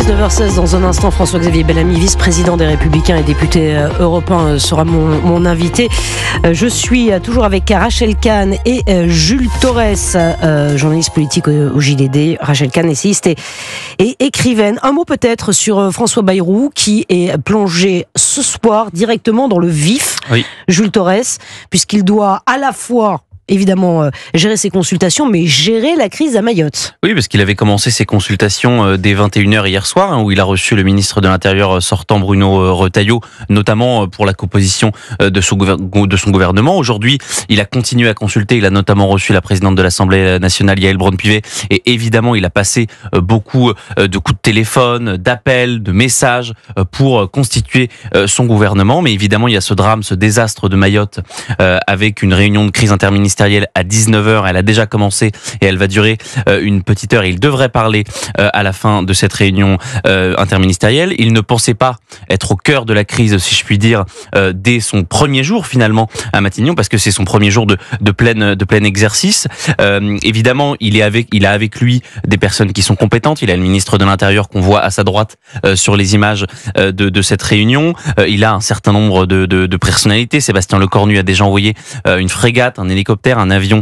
19h16, dans un instant, François-Xavier Bellamy, vice-président des Républicains et député européen, sera mon invité. Je suis toujours avec Rachel Kahn et Jules Torres, journaliste politique au JDD. Rachel Kahn, essayiste et écrivaine. Un mot peut-être sur François Bayrou, qui est plongé ce soir directement dans le vif. Oui. Jules Torres, puisqu'il doit à la fois évidemment gérer ses consultations, mais gérer la crise à Mayotte. Oui, parce qu'il avait commencé ses consultations dès 21h hier soir, où il a reçu le ministre de l'Intérieur sortant Bruno Retailleau, notamment pour la composition de son gouvernement. Aujourd'hui, il a continué à consulter, il a notamment reçu la présidente de l'Assemblée nationale, Yaël Braun-Pivet, et évidemment, il a passé beaucoup de coups de téléphone, d'appels, de messages pour constituer son gouvernement. Mais évidemment, il y a ce drame, ce désastre de Mayotte, avec une réunion de crise interministérielle à 19h, elle a déjà commencé et elle va durer une petite heure. Il devrait parler à la fin de cette réunion interministérielle. Il ne pensait pas être au cœur de la crise, si je puis dire, dès son premier jour finalement à Matignon, parce que c'est son premier jour de plein exercice. Évidemment, il a avec lui des personnes qui sont compétentes. Il a le ministre de l'Intérieur qu'on voit à sa droite sur les images de cette réunion. Il a un certain nombre de personnalités. Sébastien Lecornu a déjà envoyé une frégate, un hélicoptère, un avion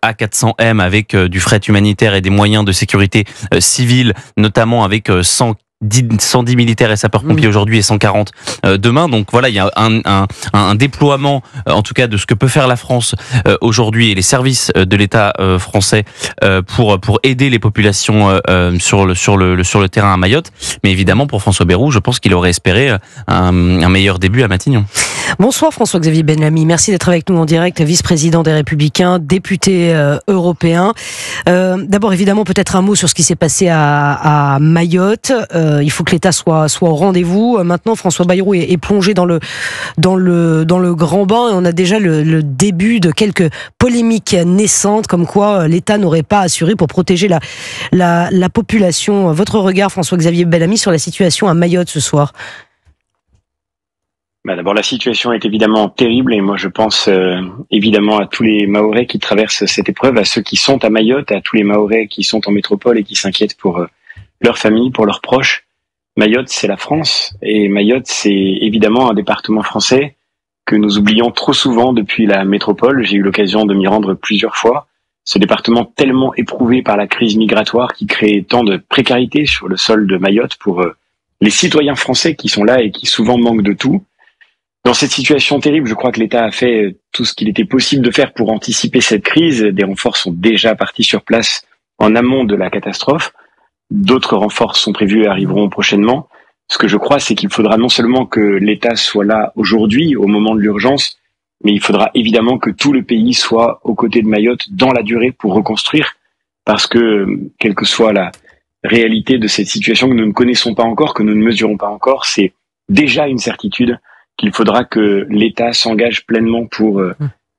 A400M avec du fret humanitaire et des moyens de sécurité civile, notamment avec 110 militaires et sapeurs-pompiers aujourd'hui et 140 demain. Donc voilà, il y a un déploiement, en tout cas, de ce que peut faire la France aujourd'hui et les services de l'État français pour aider les populations sur le terrain à Mayotte. Mais évidemment, pour François Bayrou, je pense qu'il aurait espéré un meilleur début à Matignon. Bonsoir François-Xavier Bellamy, merci d'être avec nous en direct, vice-président des Républicains, député européen. D'abord évidemment peut-être un mot sur ce qui s'est passé à Mayotte. Il faut que l'État soit au rendez-vous. Maintenant François Bayrou est plongé dans le grand bain et on a déjà le début de quelques polémiques naissantes comme quoi l'État n'aurait pas assuré pour protéger la population. Votre regard François-Xavier Bellamy sur la situation à Mayotte ce soir? D'abord, la situation est évidemment terrible et moi je pense évidemment à tous les Mahorais qui traversent cette épreuve, à ceux qui sont à Mayotte, à tous les Mahorais qui sont en métropole et qui s'inquiètent pour leur famille, pour leurs proches. Mayotte, c'est la France et Mayotte, c'est évidemment un département français que nous oublions trop souvent depuis la métropole. J'ai eu l'occasion de m'y rendre plusieurs fois. Ce département tellement éprouvé par la crise migratoire qui crée tant de précarité sur le sol de Mayotte pour les citoyens français qui sont là et qui souvent manquent de tout. Dans cette situation terrible, je crois que l'État a fait tout ce qu'il était possible de faire pour anticiper cette crise. Des renforts sont déjà partis sur place en amont de la catastrophe. D'autres renforts sont prévus et arriveront prochainement. Ce que je crois, c'est qu'il faudra non seulement que l'État soit là aujourd'hui, au moment de l'urgence, mais il faudra évidemment que tout le pays soit aux côtés de Mayotte dans la durée pour reconstruire. Parce que, quelle que soit la réalité de cette situation que nous ne connaissons pas encore, que nous ne mesurons pas encore, c'est déjà une certitude qu'il faudra que l'État s'engage pleinement pour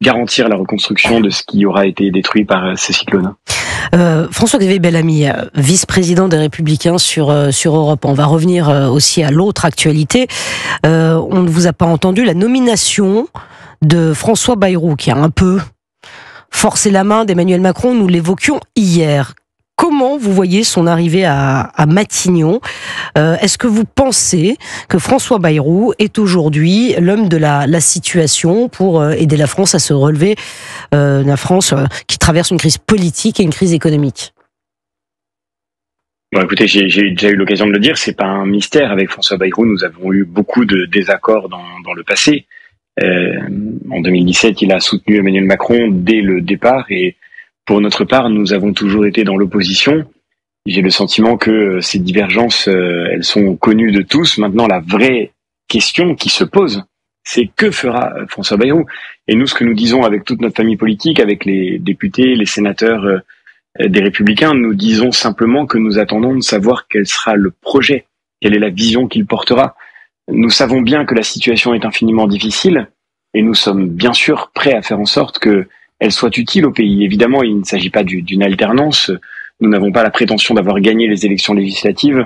garantir la reconstruction de ce qui aura été détruit par ce cyclone. François-Xavier Bellamy, vice-président des Républicains sur Europe. On va revenir aussi à l'autre actualité. On ne vous a pas entendu, la nomination de François Bayrou, qui a un peu forcé la main d'Emmanuel Macron, nous l'évoquions hier. Comment vous voyez son arrivée à Matignon? Est-ce que vous pensez que François Bayrou est aujourd'hui l'homme de la situation pour aider la France à se relever, la France qui traverse une crise politique et une crise économique? Bon, écoutez, j'ai déjà eu l'occasion de le dire, c'est pas un mystère. Avec François Bayrou, nous avons eu beaucoup de désaccords dans le passé. En 2017, il a soutenu Emmanuel Macron dès le départ et pour notre part, nous avons toujours été dans l'opposition. J'ai le sentiment que ces divergences, elles sont connues de tous. Maintenant, la vraie question qui se pose, c'est que fera François Bayrou? Et nous, ce que nous disons avec toute notre famille politique, avec les députés, les sénateurs des Républicains, nous disons simplement que nous attendons de savoir quel sera le projet, quelle est la vision qu'il portera. Nous savons bien que la situation est infiniment difficile et nous sommes bien sûr prêts à faire en sorte que elle soit utile au pays. Évidemment, il ne s'agit pas d'une alternance. Nous n'avons pas la prétention d'avoir gagné les élections législatives,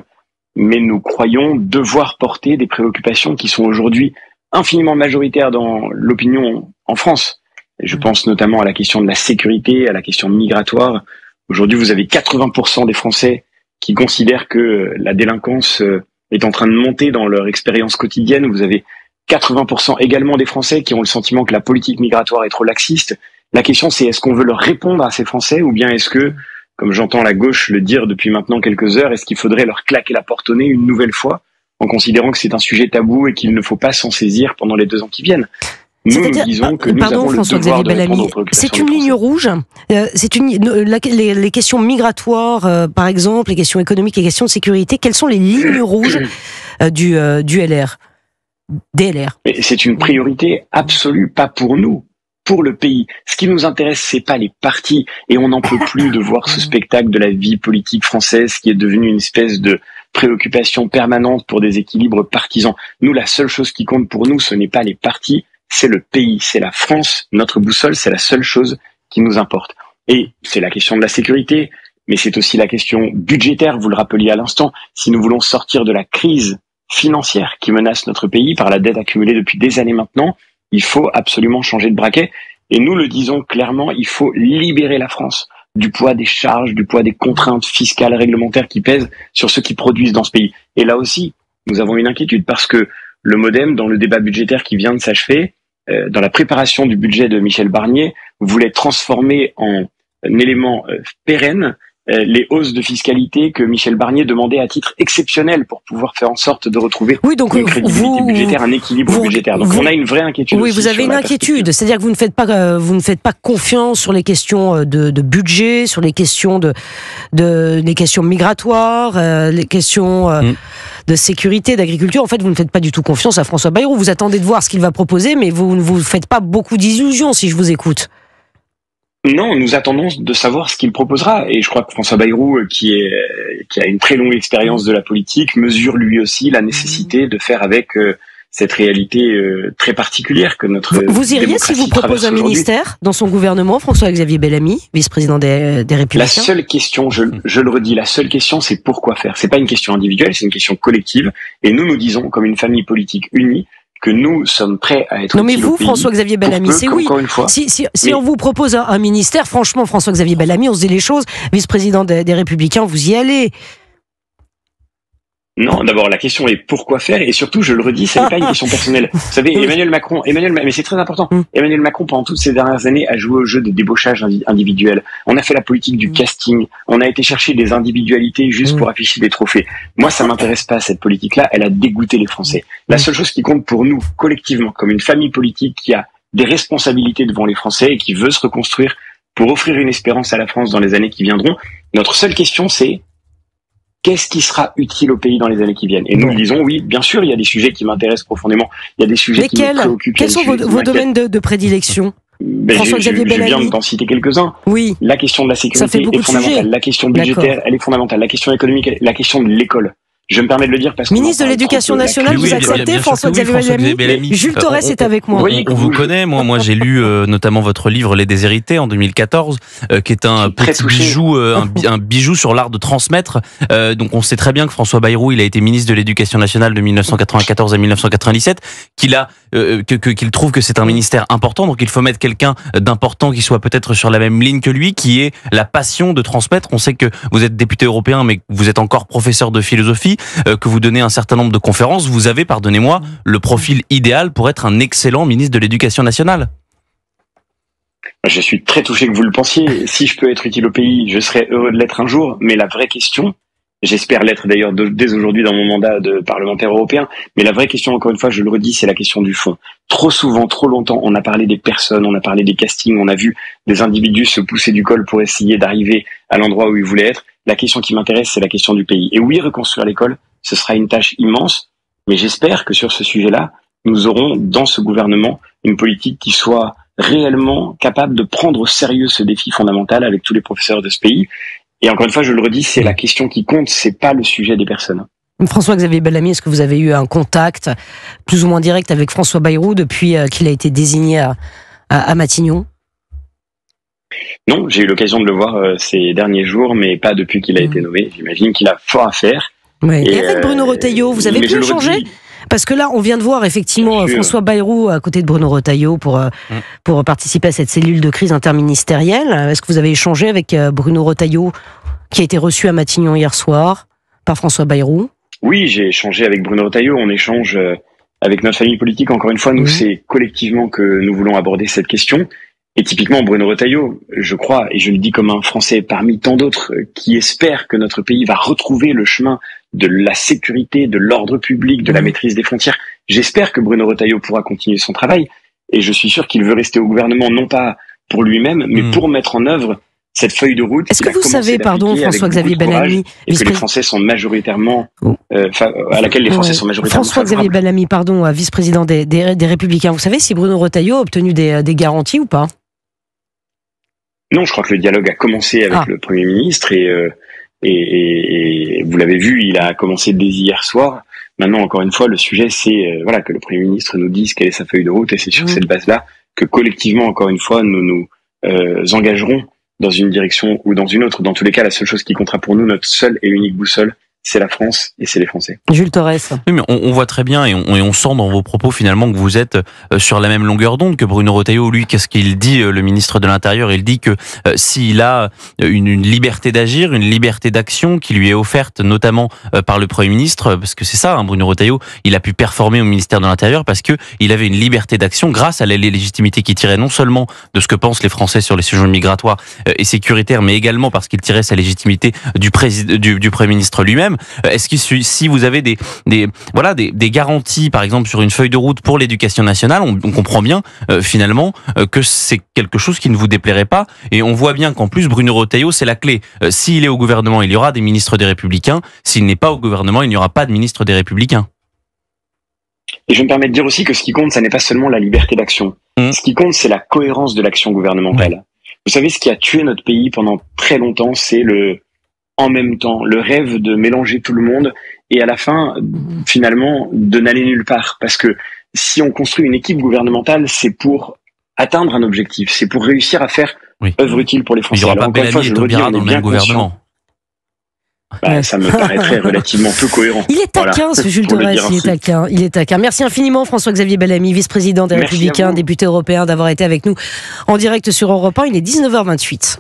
mais nous croyons devoir porter des préoccupations qui sont aujourd'hui infiniment majoritaires dans l'opinion en France. Et je pense notamment à la question de la sécurité, à la question migratoire. Aujourd'hui, vous avez 80% des Français qui considèrent que la délinquance est en train de monter dans leur expérience quotidienne. Vous avez 80% également des Français qui ont le sentiment que la politique migratoire est trop laxiste. La question, c'est est-ce qu'on veut leur répondre à ces Français, ou bien est-ce que, comme j'entends la gauche le dire depuis maintenant quelques heures, est-ce qu'il faudrait leur claquer la porte au nez une nouvelle fois, en considérant que c'est un sujet tabou et qu'il ne faut pas s'en saisir pendant les 2 ans qui viennent? Nous disons que nous avons le devoir de répondre aux préoccupations c'est une ligne rouge. Les questions migratoires, par exemple, les questions économiques, les questions de sécurité. Quelles sont les lignes rouges du LR, DLR? Mais c'est une priorité absolue, pas pour nous, pour le pays. Ce qui nous intéresse, c'est pas les partis, et on n'en peut plus de voir ce spectacle de la vie politique française qui est devenu une espèce de préoccupation permanente pour des équilibres partisans. Nous, la seule chose qui compte pour nous, ce n'est pas les partis, c'est le pays, c'est la France, notre boussole, c'est la seule chose qui nous importe. Et c'est la question de la sécurité, mais c'est aussi la question budgétaire, vous le rappeliez à l'instant. Si nous voulons sortir de la crise financière qui menace notre pays par la dette accumulée depuis des années maintenant, il faut absolument changer de braquet. Et nous le disons clairement, il faut libérer la France du poids des charges, du poids des contraintes fiscales, réglementaires qui pèsent sur ceux qui produisent dans ce pays. Et là aussi, nous avons une inquiétude parce que le MoDem, dans le débat budgétaire qui vient de s'achever, dans la préparation du budget de Michel Barnier, voulait transformer en un élément pérenne les hausses de fiscalité que Michel Barnier demandait à titre exceptionnel pour pouvoir faire en sorte de retrouver une crédibilité budgétaire, un équilibre budgétaire. Donc on a une vraie inquiétude. Oui, vous avez une inquiétude, c'est-à-dire que vous ne faites pas confiance sur les questions de budget, sur les questions les questions migratoires, les questions de sécurité, d'agriculture. En fait, vous ne faites pas du tout confiance à François Bayrou. Vous attendez de voir ce qu'il va proposer, mais vous ne vous faites pas beaucoup d'illusions, si je vous écoute. Non, nous attendons de savoir ce qu'il proposera. Et je crois que François Bayrou, qui a une très longue expérience de la politique, mesure lui aussi la nécessité de faire avec cette réalité très particulière que notre Vous iriez si vous propose un ministère dans son gouvernement, François-Xavier Bellamy, vice-président des Républicains? La seule question, je le redis, la seule question, c'est pourquoi faire. C'est pas une question individuelle, c'est une question collective. Et nous disons, comme une famille politique unie, que nous sommes prêts à être. Non mais vous, François-Xavier Bellamy, c'est oui. Si on vous propose un ministère, franchement, François-Xavier Bellamy, on se dit les choses, vice-président des Républicains, vous y allez. Non, d'abord la question est pourquoi faire, et surtout, je le redis, ce n'est pas une question personnelle. Vous savez, Emmanuel Macron, mais c'est très important. Emmanuel Macron, pendant toutes ces dernières années, a joué au jeu des débauchages individuels. On a fait la politique du casting. On a été chercher des individualités juste pour afficher des trophées. Moi, ça m'intéresse pas, cette politique-là. Elle a dégoûté les Français. La seule chose qui compte pour nous, collectivement, comme une famille politique qui a des responsabilités devant les Français et qui veut se reconstruire pour offrir une espérance à la France dans les années qui viendront, notre seule question, c'est qu'est-ce qui sera utile au pays dans les années qui viennent? Et nous le disons, oui, bien sûr, il y a des sujets qui m'intéressent profondément. Il y a des sujets qui me préoccupent. Quels sont vos domaines de prédilection? François-Xavier Bellamy. Je viens d'en citer quelques-uns. Oui. La question de la sécurité est fondamentale. La question budgétaire, elle est fondamentale. La question économique, la question de l'école. Je me permets de le dire parce que ministre de l'Éducation nationale, vous acceptez, François-Xavier Bellamy? Jules Torres est avec moi. On vous connaît, moi j'ai lu notamment votre livre Les Déshérités en 2014, qui est un petit bijou, un bijou sur l'art de transmettre. Donc on sait très bien que François Bayrou, il a été ministre de l'Éducation nationale de 1994 à 1997, qu'il trouve que c'est un ministère important, donc il faut mettre quelqu'un d'important qui soit peut-être sur la même ligne que lui, qui ait la passion de transmettre. On sait que vous êtes député européen, mais vous êtes encore professeur de philosophie, que vous donnez un certain nombre de conférences. Vous avez, pardonnez-moi, le profil idéal pour être un excellent ministre de l'Éducation nationale. Je suis très touché que vous le pensiez. Si je peux être utile au pays, je serais heureux de l'être un jour. Mais la vraie question, j'espère l'être d'ailleurs dès aujourd'hui dans mon mandat de parlementaire européen, mais la vraie question, encore une fois, je le redis, c'est la question du fond. Trop souvent, trop longtemps, on a parlé des personnes, on a parlé des castings, on a vu des individus se pousser du col pour essayer d'arriver à l'endroit où ils voulaient être. La question qui m'intéresse, c'est la question du pays. Et oui, reconstruire l'école, ce sera une tâche immense, mais j'espère que sur ce sujet-là, nous aurons dans ce gouvernement une politique qui soit réellement capable de prendre au sérieux ce défi fondamental avec tous les professeurs de ce pays. Et encore une fois, je le redis, c'est la question qui compte, c'est pas le sujet des personnes. François-Xavier Bellamy, est-ce que vous avez eu un contact plus ou moins direct avec François Bayrou depuis qu'il a été désigné à Matignon? Non, j'ai eu l'occasion de le voir ces derniers jours, mais pas depuis qu'il a été nommé. J'imagine qu'il a fort à faire. Ouais. Et avec Bruno Retailleau, vous avez pu échanger? Parce que là, on vient de voir effectivement François Bayrou à côté de Bruno Retailleau pour participer à cette cellule de crise interministérielle. Est-ce que vous avez échangé avec Bruno Retailleau, qui a été reçu à Matignon hier soir par François Bayrou. Oui, j'ai échangé avec Bruno Retailleau, on échange avec notre famille politique. Encore une fois, nous, c'est collectivement que nous voulons aborder cette question. Et typiquement, Bruno Retailleau, je crois, et je le dis comme un Français parmi tant d'autres, qui espère que notre pays va retrouver le chemin de la sécurité, de l'ordre public, de la maîtrise des frontières. J'espère que Bruno Retailleau pourra continuer son travail. Et je suis sûr qu'il veut rester au gouvernement, non pas pour lui-même, mais pour mettre en œuvre cette feuille de route. Est-ce que vous savez, François-Xavier Bellamy, et que les Français sont majoritairement, à laquelle les Français sont majoritairement François-Xavier Bellamy, vice-président des Républicains. Vous savez si Bruno Retailleau a obtenu des garanties ou pas? Non, je crois que le dialogue a commencé avec le Premier ministre et vous l'avez vu, il a commencé dès hier soir. Maintenant, encore une fois, le sujet, c'est que le Premier ministre nous dise quelle est sa feuille de route, et c'est sur cette base-là que collectivement, encore une fois, nous nous engagerons dans une direction ou dans une autre. Dans tous les cas, la seule chose qui comptera pour nous, notre seule et unique boussole, c'est la France et c'est les Français. Jules Torres. Oui, mais on voit très bien et on sent dans vos propos finalement que vous êtes sur la même longueur d'onde que Bruno Retailleau. Lui, qu'est-ce qu'il dit, le ministre de l'Intérieur? Il dit que s'il a une liberté d'agir, une liberté d'action qui lui est offerte notamment par le Premier ministre, parce que c'est ça, Bruno Retailleau, il a pu performer au ministère de l'Intérieur parce que il avait une liberté d'action grâce à la légitimité qui tirait non seulement de ce que pensent les Français sur les sujets migratoires et sécuritaires, mais également parce qu'il tirait sa légitimité du Premier ministre lui-même. Est-ce que si vous avez des garanties, par exemple, sur une feuille de route pour l'éducation nationale, on comprend bien finalement que c'est quelque chose qui ne vous déplairait pas, et on voit bien qu'en plus Bruno Retailleau, c'est la clé. S'il est au gouvernement, il y aura des ministres des Républicains. S'il n'est pas au gouvernement, il n'y aura pas de ministre des Républicains. Et je me permets de dire aussi que ce qui compte, ça n'est pas seulement la liberté d'action. Ce qui compte, c'est la cohérence de l'action gouvernementale. Ouais. Vous savez, ce qui a tué notre pays pendant très longtemps, c'est en même temps, le rêve de mélanger tout le monde et à la fin, finalement, de n'aller nulle part. Parce que si on construit une équipe gouvernementale, c'est pour atteindre un objectif, c'est pour réussir à faire œuvre utile pour les Français. Il n'y aura pas Bellamy et Taubira dans le même gouvernement. Ça me paraîtrait relativement peu cohérent. Il est taquin, ce Jules Torres, il est taquin. Merci infiniment, François-Xavier Bellamy, vice-président des Républicains, député européen, d'avoir été avec nous en direct sur Europe 1. Il est 19h28.